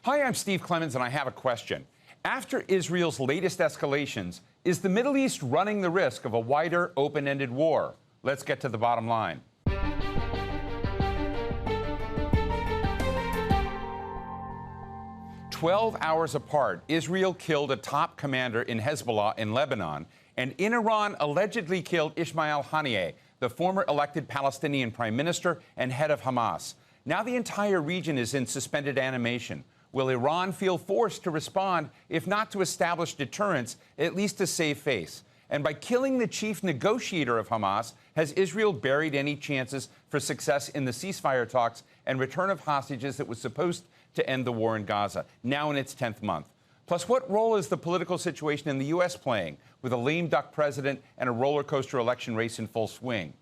Hi, I'm Steve Clemons, and I have a question. After Israel's latest escalations, is the Middle East running the risk of a wider, open-ended war? Let's get to the bottom line. "12 hours apart, Israel killed a top commander in Hezbollah in Lebanon, and in Iran allegedly killed Ismail Haniyeh, the former elected Palestinian prime minister and head of Hamas. Now the entire region is in suspended animation. Will Iran feel forced to respond, if not to establish deterrence, at least to save face? And by killing the chief negotiator of Hamas, has Israel buried any chances for success in the ceasefire talks and return of hostages that was supposed to end the war in Gaza, now in its 10th month? Plus, what role is the political situation in the U.S. playing, with a lame duck president and a roller coaster election race in full swing?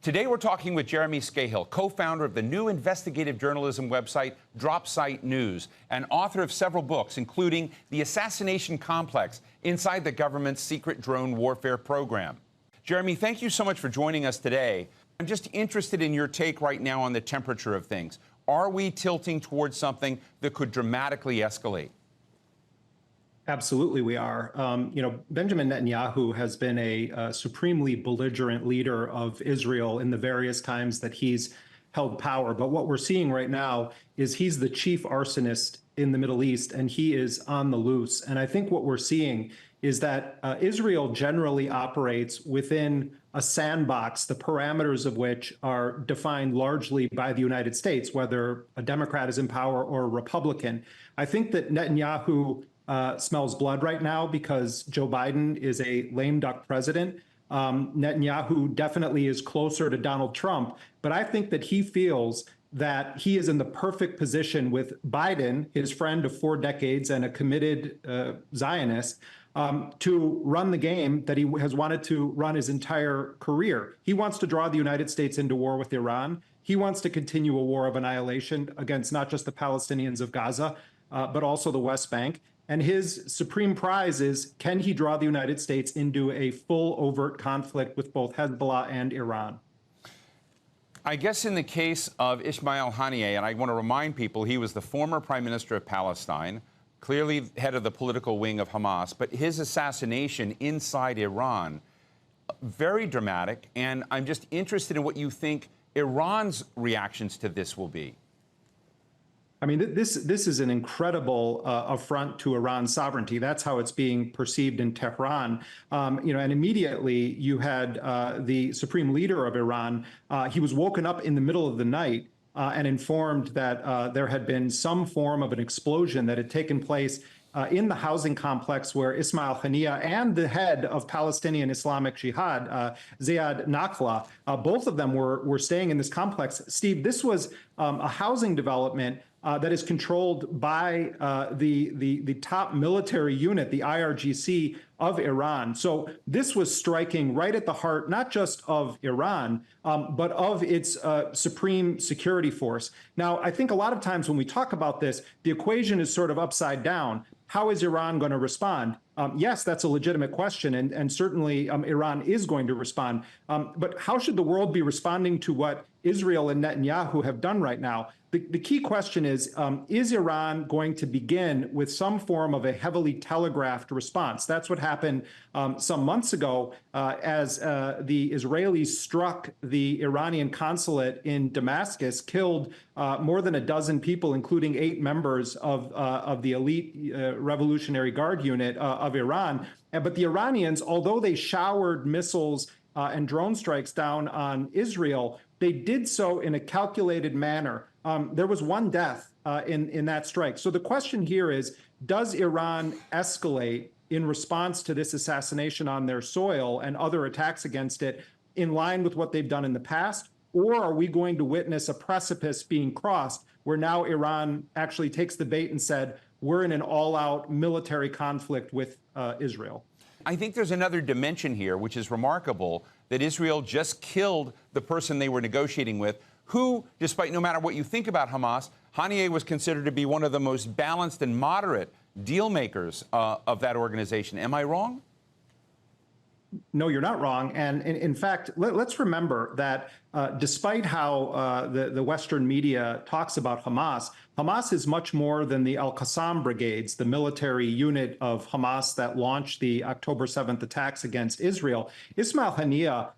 Today, we're talking with Jeremy Scahill, co-founder of the new investigative journalism website DropSite News, and author of several books, including The Assassination Complex, Inside the Government's Secret Drone Warfare Program. Jeremy, thank you so much for joining us today. I'm just interested in your take right now on the temperature of things. Are we tilting towards something that could dramatically escalate? Absolutely, we are. Benjamin Netanyahu has been a supremely belligerent leader of Israel in the various times that he's held power. But what we're seeing right now is he's the chief arsonist in the Middle East, and he is on the loose. And I think what we're seeing is that Israel generally operates within a sandbox, the parameters of which are defined largely by the United States, whether a Democrat is in power or a Republican. I think that Netanyahu smells blood right now because Joe Biden is a lame duck president. Netanyahu definitely is closer to Donald Trump, but I think that he feels that he is in the perfect position with Biden, his friend of 4 decades and a committed Zionist, to run the game that he has wanted to run his entire career. He wants to draw the United States into war with Iran. He wants to continue a war of annihilation against not just the Palestinians of Gaza, but also the West Bank. And his supreme prize is, can he draw the United States into a full overt conflict with both Hezbollah and Iran? I guess in the case of Ismail Haniyeh, and I want to remind people, he was the former prime minister of Palestine, clearly head of the political wing of Hamas, but his assassination inside Iran, very dramatic, and I'm just interested in what you think Iran's reactions to this will be. I mean, this is an incredible affront to Iran's sovereignty. That's how it's being perceived in Tehran. And immediately you had the supreme leader of Iran. He was woken up in the middle of the night and informed that there had been some form of an explosion that had taken place in the housing complex where Ismail Haniyeh and the head of Palestinian Islamic Jihad, Ziad Nakla, both of them were staying in this complex. Steve, this was a housing development that is controlled by the top military unit, the IRGC of Iran. So this was striking right at the heart, not just of Iran, but of its supreme security force. Now, I think a lot of times when we talk about this, the equation is sort of upside down. How is Iran going to respond? Yes, that's a legitimate question, and certainly Iran is going to respond. But how should the world be responding to what Israel and Netanyahu have done right now? The key question is Iran going to begin with some form of a heavily telegraphed response? That's what happened some months ago as the Israelis struck the Iranian consulate in Damascus, killed more than a dozen people, including 8 members of the elite Revolutionary Guard unit of Iran. But the Iranians, although they showered missiles and drone strikes down on Israel, they did so in a calculated manner. There was 1 death in that strike. So the question here is, does Iran escalate in response to this assassination on their soil and other attacks against it in line with what they've done in the past? Or are we going to witness a precipice being crossed where now Iran actually takes the bait and said, we're in an all-out military conflict with Israel? I think there's another dimension here, which is remarkable, that Israel just killed the person they were negotiating with, who, despite no matter what you think about Hamas, Haniyeh was considered to be one of the most balanced and moderate deal makers of that organization. Am I wrong? No, you're not wrong. And in fact, let's remember that despite how the Western media talks about Hamas, Hamas is much more than the Al-Qassam brigades, the military unit of Hamas that launched the October 7th attacks against Israel. Ismail Haniyeh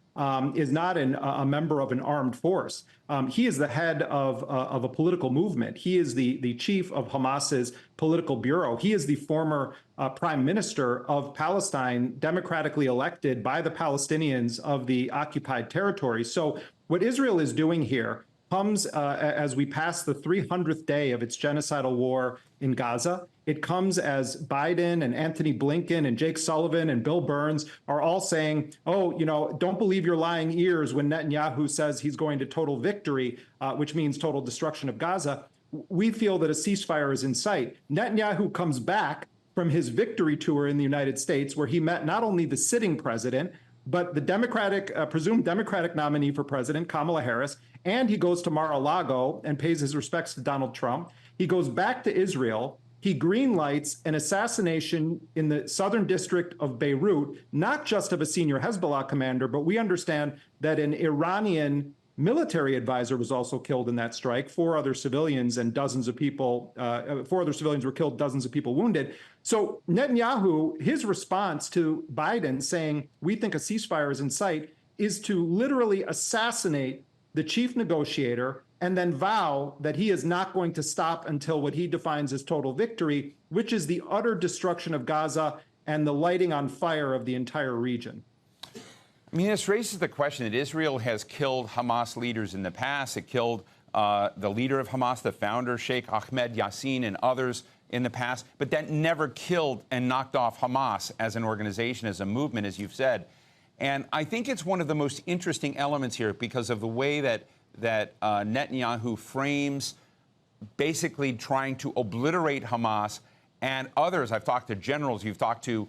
is not a member of an armed force. He is the head of a political movement. He is the chief of Hamas's political bureau. He is the former prime minister of Palestine, democratically elected by the Palestinians of the occupied territory. So what Israel is doing here comes as we pass the 300th day of its genocidal war in Gaza. It comes as Biden and Anthony Blinken and Jake Sullivan and Bill Burns are all saying, oh, don't believe your lying ears when Netanyahu says he's going to total victory, which means total destruction of Gaza. We feel that a ceasefire is in sight. Netanyahu comes back from his victory tour in the United States, where he met not only the sitting president, but the presumed Democratic nominee for president, Kamala Harris, and he goes to Mar-a-Lago and pays his respects to Donald Trump. He goes back to Israel. He greenlights an assassination in the southern district of Beirut, not just of a senior Hezbollah commander, but we understand that an Iranian military advisor was also killed in that strike. 4 other civilians and dozens of people, 4 other civilians were killed, dozens of people wounded. So Netanyahu, his response to Biden saying, we think a ceasefire is in sight, is to literally assassinate the chief negotiator and then vow that he is not going to stop until what he defines as total victory, which is the utter destruction of Gaza and the lighting on fire of the entire region. I mean, this raises the question that Israel has killed Hamas leaders in the past. It killed the leader of Hamas, the founder, Sheikh Ahmed Yassin, and others in the past, but that never killed and knocked off Hamas as an organization, as a movement, as you've said. And I think it's one of the most interesting elements here because of the way that Netanyahu frames basically trying to obliterate Hamas and others. I've talked to generals. You've talked to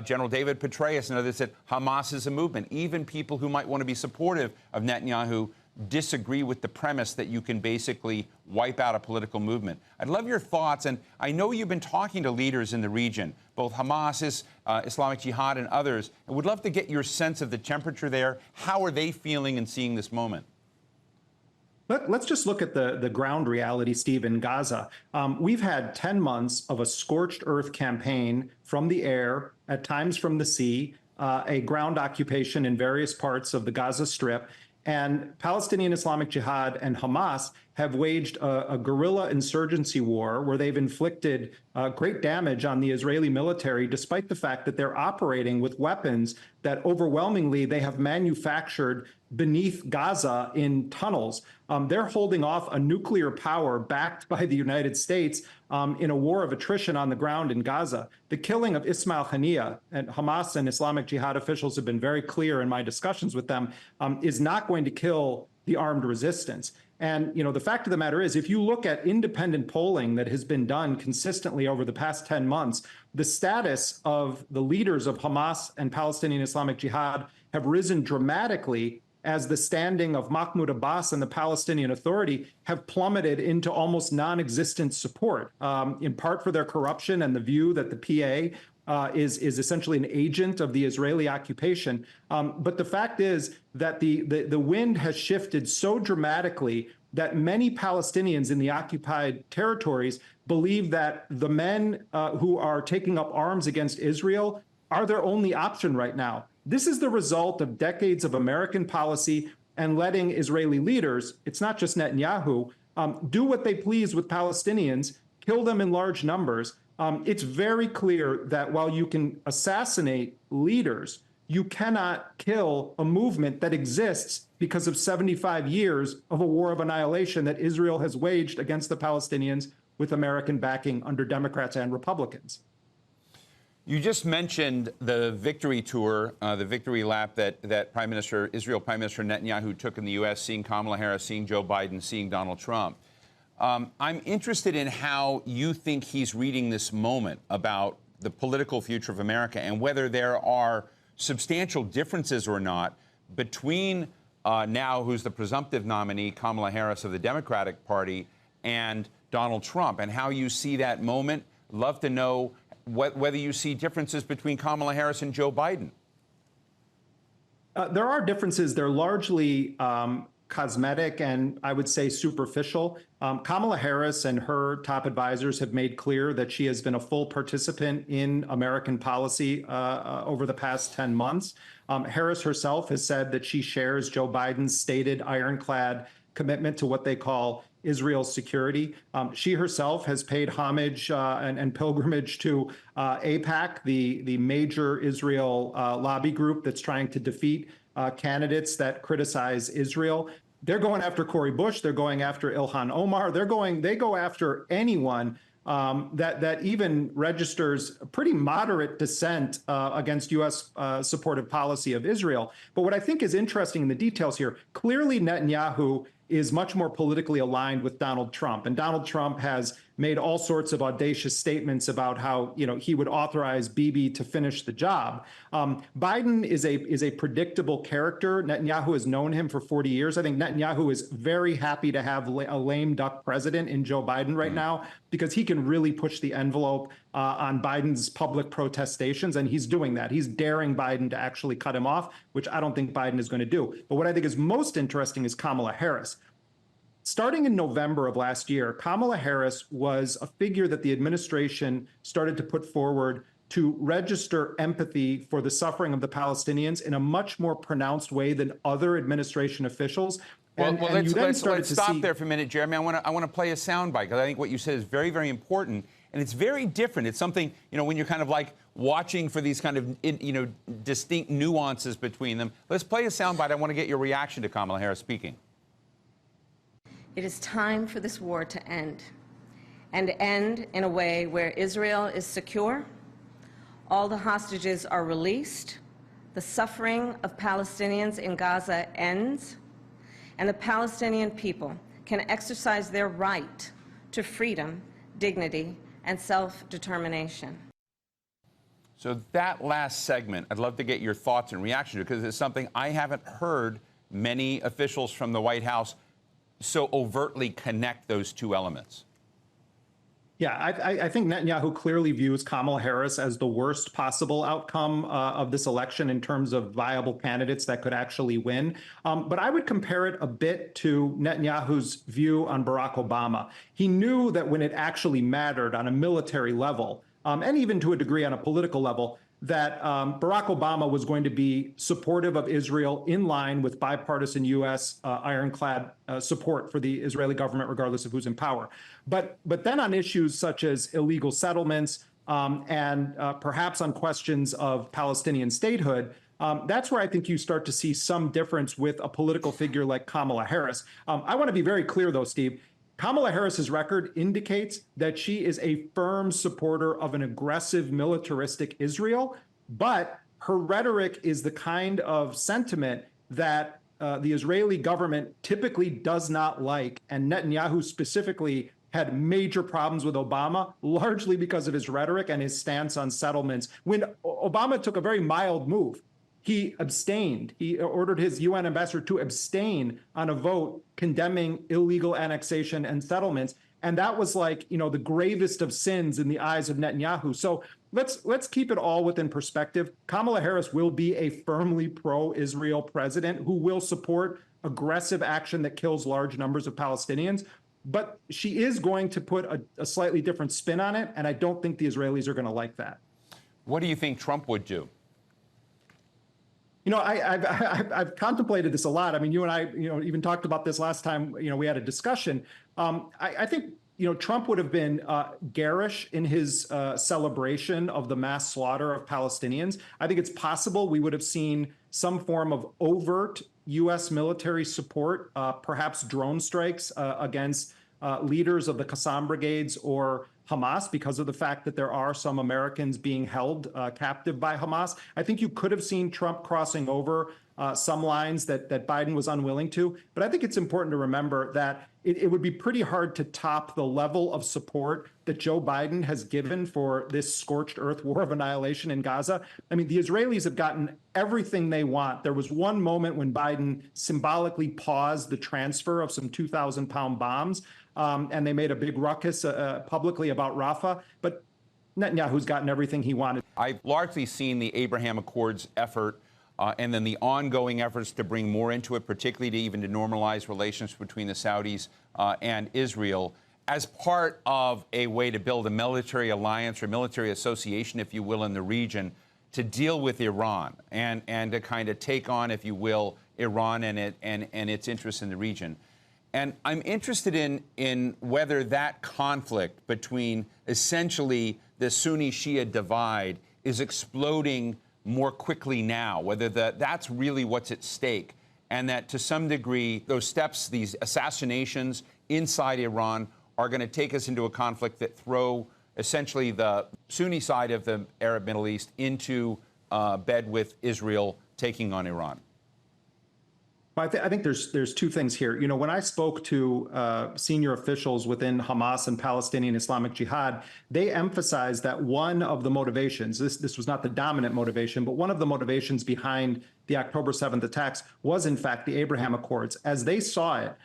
General David Petraeus and others said Hamas is a movement. Even people who might want to be supportive of Netanyahu disagree with the premise that you can basically wipe out a political movement. I'd love your thoughts, and I know you've been talking to leaders in the region, both Hamas, Islamic Jihad, and others, and would love to get your sense of the temperature there. How are they feeling and seeing this moment? Let's just look at the ground reality, Steve, in Gaza. We've had 10 months of a scorched earth campaign from the air, at times from the sea, a ground occupation in various parts of the Gaza Strip. And Palestinian Islamic Jihad and Hamas have waged a guerrilla insurgency war where they've inflicted great damage on the Israeli military, despite the fact that they're operating with weapons that overwhelmingly they have manufactured beneath Gaza in tunnels. They're holding off a nuclear power backed by the United States in a war of attrition on the ground in Gaza. The killing of Ismail Haniyeh, and Hamas and Islamic Jihad officials have been very clear in my discussions with them, is not going to kill the armed resistance. And, the fact of the matter is, if you look at independent polling that has been done consistently over the past 10 months, the status of the leaders of Hamas and Palestinian Islamic Jihad have risen dramatically as the standing of Mahmoud Abbas and the Palestinian Authority have plummeted into almost non-existent support, in part for their corruption and the view that the PA is essentially an agent of the Israeli occupation. But the fact is that the wind has shifted so dramatically that many Palestinians in the occupied territories believe that the men who are taking up arms against Israel are their only option right now. This is the result of decades of American policy and letting Israeli leaders, it's not just Netanyahu, do what they please with Palestinians, kill them in large numbers. It's very clear that while you can assassinate leaders, you cannot kill a movement that exists because of 75 years of a war of annihilation that Israel has waged against the Palestinians with American backing under Democrats and Republicans. You just mentioned the victory tour, the victory lap that Israel Prime Minister Netanyahu took in the U.S., seeing Kamala Harris, seeing Joe Biden, seeing Donald Trump. I'm interested in how you think he's reading this moment about the political future of America and whether there are substantial differences or not between now, who's the presumptive nominee, Kamala Harris of the Democratic Party, and Donald Trump, and how you see that moment. Love to know whether you see differences between Kamala Harris and Joe Biden. There are differences. They're largely cosmetic and I would say superficial. Kamala Harris and her top advisors have made clear that she has been a full participant in American policy over the past 10 months. Harris herself has said that she shares Joe Biden's stated ironclad commitment to what they call Israel's security. She herself has paid homage and pilgrimage to AIPAC, the major Israel lobby group that's trying to defeat candidates that criticize Israel. They're going after Cori Bush. They're going after Ilhan Omar. They go after anyone that even registers pretty moderate dissent against U.S. Supportive policy of Israel. But what I think is interesting in the details here, clearly Netanyahu is much more politically aligned with Donald Trump. And Donald Trump has made all sorts of audacious statements about how, he would authorize Bibi to finish the job. Biden is a predictable character. Netanyahu has known him for 40 years. I think Netanyahu is very happy to have a lame duck president in Joe Biden right now, because he can really push the envelope on Biden's public protestations, and he's doing that. He's daring Biden to actually cut him off, which I don't think Biden is going to do. But what I think is most interesting is Kamala Harris. Starting in November of last year, Kamala Harris was a figure that the administration started to put forward to register empathy for the suffering of the Palestinians in a much more pronounced way than other administration officials. Let's stop there for a minute, Jeremy. I want to play a soundbite, because I think what you said is very, very important, and it's very different. It's something, when you're kind of like watching for these kind of, distinct nuances between them. Let's play a soundbite. I want to get your reaction to Kamala Harris speaking. It is time for this war to end, and end in a way where Israel is secure, all the hostages are released, the suffering of Palestinians in Gaza ends, and the Palestinian people can exercise their right to freedom, dignity, and self-determination. So that last segment, I'd love to get your thoughts and reaction to, because it's something I haven't heard many officials from the White House so overtly connect those two elements. Yeah, I think Netanyahu clearly views Kamala Harris as the worst possible outcome of this election in terms of viable candidates that could actually win. But I would compare it a bit to Netanyahu's view on Barack Obama. He knew that when it actually mattered on a military level, and even to a degree on a political level, that Barack Obama was going to be supportive of Israel in line with bipartisan U.S. Ironclad support for the Israeli government, regardless of who's in power. But then on issues such as illegal settlements and perhaps on questions of Palestinian statehood, that's where I think you start to see some difference with a political figure like Kamala Harris. I want to be very clear, though, Steve. Kamala Harris's record indicates that she is a firm supporter of an aggressive militaristic Israel, but her rhetoric is the kind of sentiment that the Israeli government typically does not like, and Netanyahu specifically had major problems with Obama, largely because of his rhetoric and his stance on settlements. When Obama took a very mild move, he abstained. He ordered his UN ambassador to abstain on a vote condemning illegal annexation and settlements. And that was like, the gravest of sins in the eyes of Netanyahu. So let's keep it all within perspective. Kamala Harris will be a firmly pro-Israel president who will support aggressive action that kills large numbers of Palestinians. But she is going to put a slightly different spin on it. And I don't think the Israelis are going to like that. What do you think Trump would do? I've contemplated this a lot. I mean, you and I, even talked about this last time, we had a discussion. I think, Trump would have been garish in his celebration of the mass slaughter of Palestinians. I think it's possible we would have seen some form of overt U.S. military support, perhaps drone strikes against leaders of the Qassam brigades or Hamas, because of the fact that there are some Americans being held captive by Hamas. I think you could have seen Trump crossing over some lines that Biden was unwilling to. But I think it's important to remember that it would be pretty hard to top the level of support that Joe Biden has given for this scorched earth war of annihilation in Gaza. I mean, the Israelis have gotten everything they want. There was one moment when Biden symbolically paused the transfer of some 2,000-pound bombs, and they made a big ruckus publicly about Rafah. But Netanyahu's gotten everything he wanted. I've largely seen the Abraham Accords effort and then the ongoing efforts to bring more into it, particularly to normalize relations between the Saudis and Israel, as part of a way to build a military alliance or military association, if you will, in the region to deal with Iran and to kind of take on, if you will, Iran and its interests in the region. And I'm interested in whether that conflict between essentially the Sunni-Shia divide is exploding more quickly now, whether that's really what's at stake, and that to some degree those steps, these assassinations inside Iran, are going to take us into a conflict that throw essentially the Sunni side of the Arab Middle East into bed with Israel taking on Iran. I think there's two things here. You know, when I spoke to senior officials within Hamas and Palestinian Islamic Jihad, they emphasized that one of the motivations, this was not the dominant motivation, but one of the motivations behind the October 7th attacks was, in fact, the Abraham Accords. As they saw it,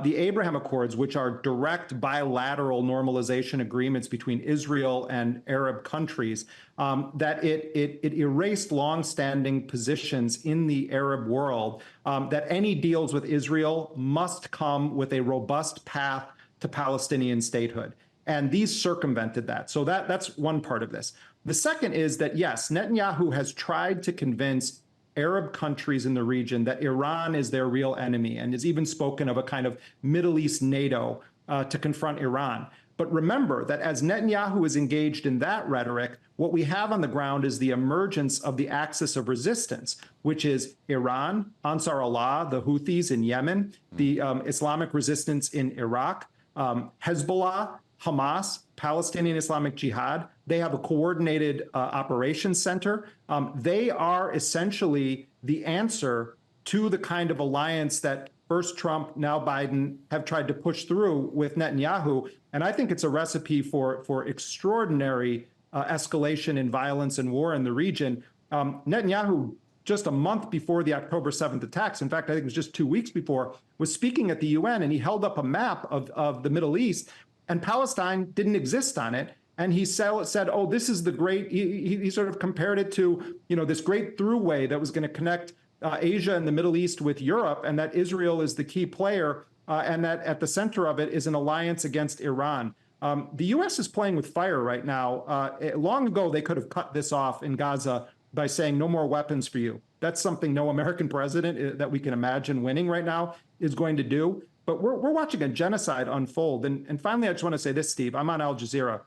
the Abraham Accords, which are direct bilateral normalization agreements between Israel and Arab countries, that it erased longstanding positions in the Arab world that any deals with Israel must come with a robust path to Palestinian statehood. And these circumvented that. So that's one part of this. The second is that, yes, Netanyahu has tried to convince Arab countries in the region that Iran is their real enemy, and has even spoken of a kind of Middle East NATO to confront Iran. But remember that as Netanyahu is engaged in that rhetoric, what we have on the ground is the emergence of the axis of resistance, which is Iran, Ansar Allah, the Houthis in Yemen, the Islamic resistance in Iraq, Hezbollah, Hamas, Palestinian Islamic Jihad. They have a coordinated operations center. They are essentially the answer to the kind of alliance that first Trump, now Biden, have tried to push through with Netanyahu. And I think it's a recipe for extraordinary escalation in violence and war in the region. Netanyahu, just a month before the October 7th attacks, in fact, I think it was just 2 weeks before, was speaking at the UN, and he held up a map of the Middle East, and Palestine didn't exist on it. And he said, oh, this is the great, he sort of compared it to, you know, this great throughway that was going to connect Asia and the Middle East with Europe, and that Israel is the key player, and that at the center of it is an alliance against Iran. The U.S. is playing with fire right now. Long ago, they could have cut this off in Gaza by saying no more weapons for you. That's something no American president that we can imagine winning right now is going to do. But we're watching a genocide unfold. And finally, I just want to say this, Steve. I'm on Al Jazeera.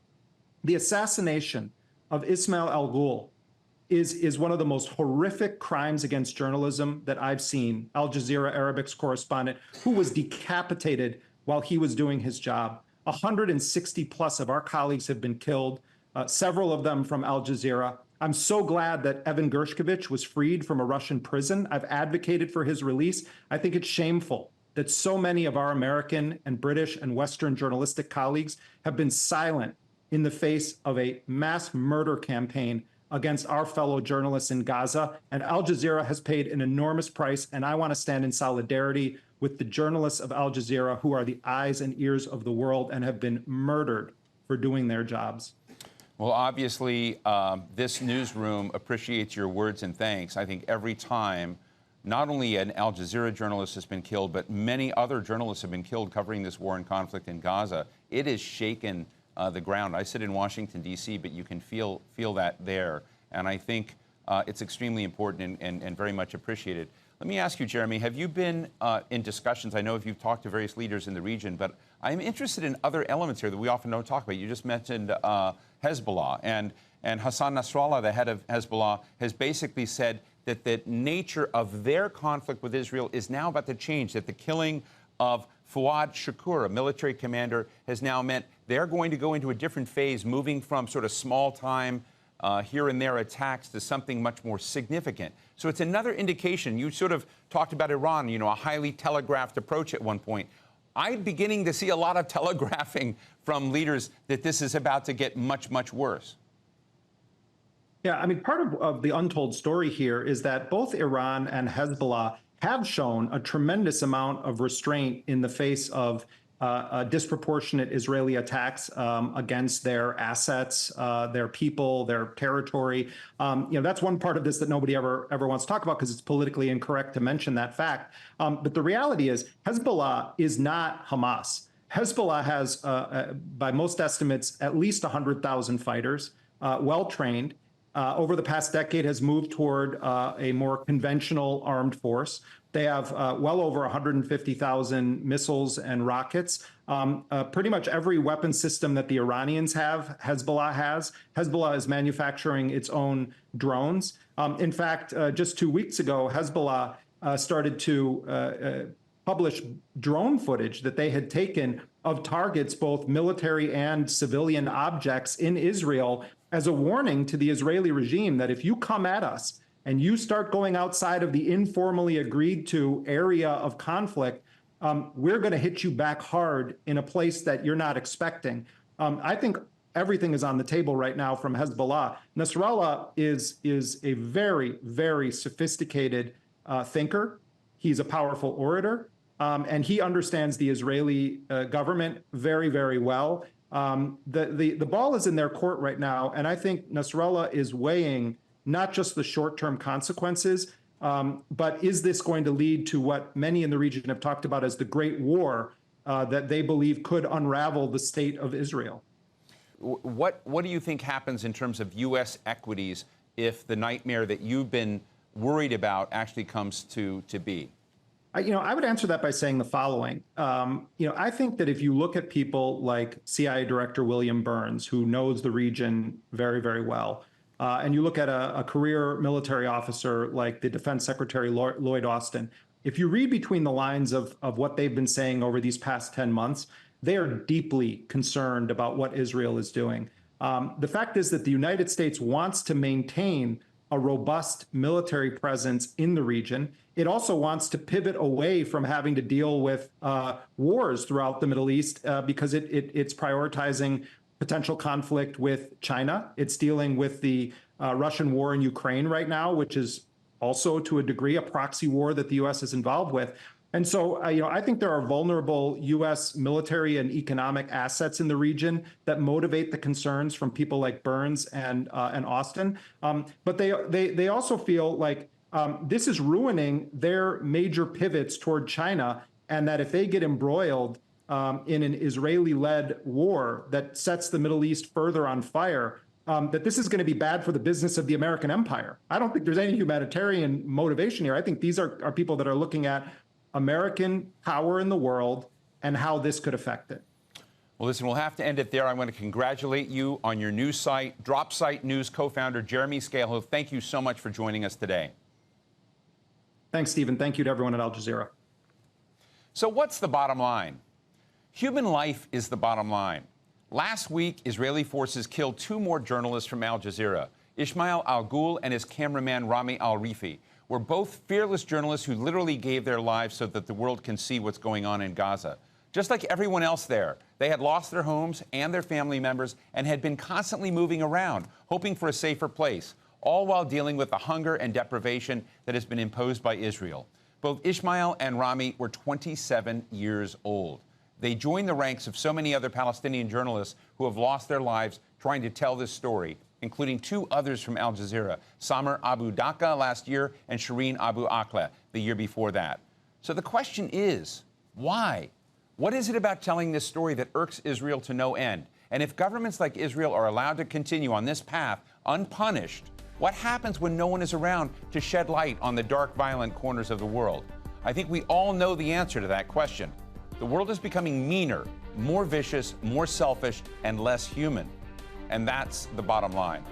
The assassination of Ismail al-Ghul is one of the most horrific crimes against journalism that I've seen. Al Jazeera Arabics correspondent who was decapitated while he was doing his job. 160 plus of our colleagues have been killed, several of them from Al Jazeera. I'm so glad that Evan Gershkovich was freed from a Russian prison. I've advocated for his release. I think it's shameful that so many of our American and British and Western journalistic colleagues have been silent in the face of a mass murder campaign against our fellow journalists in Gaza. And Al Jazeera has paid an enormous price, and I want to stand in solidarity with the journalists of Al Jazeera, who are the eyes and ears of the world and have been murdered for doing their jobs. Well, obviously, this newsroom appreciates your words and thanks. I think every time not only an Al Jazeera journalist has been killed, but many other journalists have been killed covering this war and conflict in Gaza, it has shaken the ground. I sit in Washington, D.C., but you can feel that there. And I think it's extremely important and very much appreciated. Let me ask you, Jeremy, have you been in discussions? I know if you've talked to various leaders in the region, but I'm interested in other elements here that we often don't talk about. You just mentioned Hezbollah, and Hassan Nasrallah, the head of Hezbollah, has basically said that the nature of their conflict with Israel is now about to change, that the killing of Fuad Shukr, a military commander, has now meant they're going to go into a different phase, moving from sort of small-time, here and there attacks to something much more significant. So it's another indication. You sort of talked about Iran, you know, a highly telegraphed approach at one point. I'm beginning to see a lot of telegraphing from leaders that this is about to get much, much worse. Yeah, I mean, part of the untold story here is that both Iran and Hezbollah have shown a tremendous amount of restraint in the face of disproportionate Israeli attacks against their assets, their people, their territory. That's one part of this that nobody ever wants to talk about because it's politically incorrect to mention that fact. But the reality is Hezbollah is not Hamas. Hezbollah has, by most estimates, at least 100,000 fighters, well-trained. Over the past decade has moved toward a more conventional armed force. They have well over 150,000 missiles and rockets. Pretty much every weapon system that the Iranians have, Hezbollah has. Hezbollah is manufacturing its own drones. In fact, just 2 weeks ago, Hezbollah started to publish drone footage that they had taken of targets, both military and civilian objects in Israel, as a warning to the Israeli regime that if you come at us and you start going outside of the informally agreed to area of conflict, we're going to hit you back hard in a place that you're not expecting. I think everything is on the table right now from Hezbollah. Nasrallah is a very, very sophisticated thinker. He's a powerful orator, and he understands the Israeli government very, very well. The ball is in their court right now, and I think Nasrallah is weighing not just the short-term consequences, but is this going to lead to what many in the region have talked about as the Great War that they believe could unravel the state of Israel? What do you think happens in terms of U.S. equities if the nightmare that you've been worried about actually comes to be? I would answer that by saying the following. I think that if you look at people like CIA Director William Burns, who knows the region very, very well, and you look at a career military officer like the Defense Secretary Lloyd Austin, if you read between the lines of what they've been saying over these past 10 months, they are deeply concerned about what Israel is doing. The fact is that the United States wants to maintain a robust military presence in the region. It also wants to pivot away from having to deal with wars throughout the Middle East because it's prioritizing potential conflict with China. It's dealing with the Russian war in Ukraine right now, which is also to a degree a proxy war that the U.S. is involved with. And so, I think there are vulnerable U.S. military and economic assets in the region that motivate the concerns from people like Burns and Austin. But they also feel like this is ruining their major pivots toward China, and that if they get embroiled in an Israeli-led war that sets the Middle East further on fire, that this is going to be bad for the business of the American empire. I don't think there's any humanitarian motivation here. I think these are people that are looking at American power in the world and how this could affect it. Well, listen, we'll have to end it there. I want to congratulate you on your new site, DropSite News co-founder Jeremy Scahill. Thank you so much for joining us today. Thanks, Stephen. Thank you to everyone at Al Jazeera. So what's the bottom line? Human life is the bottom line. Last week, Israeli forces killed 2 more journalists from Al Jazeera. Ismail Al-Ghul and his cameraman Rami Al-Rifi were both fearless journalists who literally gave their lives so that the world can see what's going on in Gaza. Just like everyone else there, they had lost their homes and their family members and had been constantly moving around, hoping for a safer place, all while dealing with the hunger and deprivation that has been imposed by Israel. Both Ismail and Rami were 27 years old. They joined the ranks of so many other Palestinian journalists who have lost their lives trying to tell this story, including 2 others from Al Jazeera, Samer Abu Daqqa last year and Shireen Abu Akleh the year before that. So the question is, why? What is it about telling this story that irks Israel to no end? And if governments like Israel are allowed to continue on this path unpunished, what happens when no one is around to shed light on the dark, violent corners of the world? I think we all know the answer to that question. The world is becoming meaner, more vicious, more selfish, and less human. And that's the bottom line.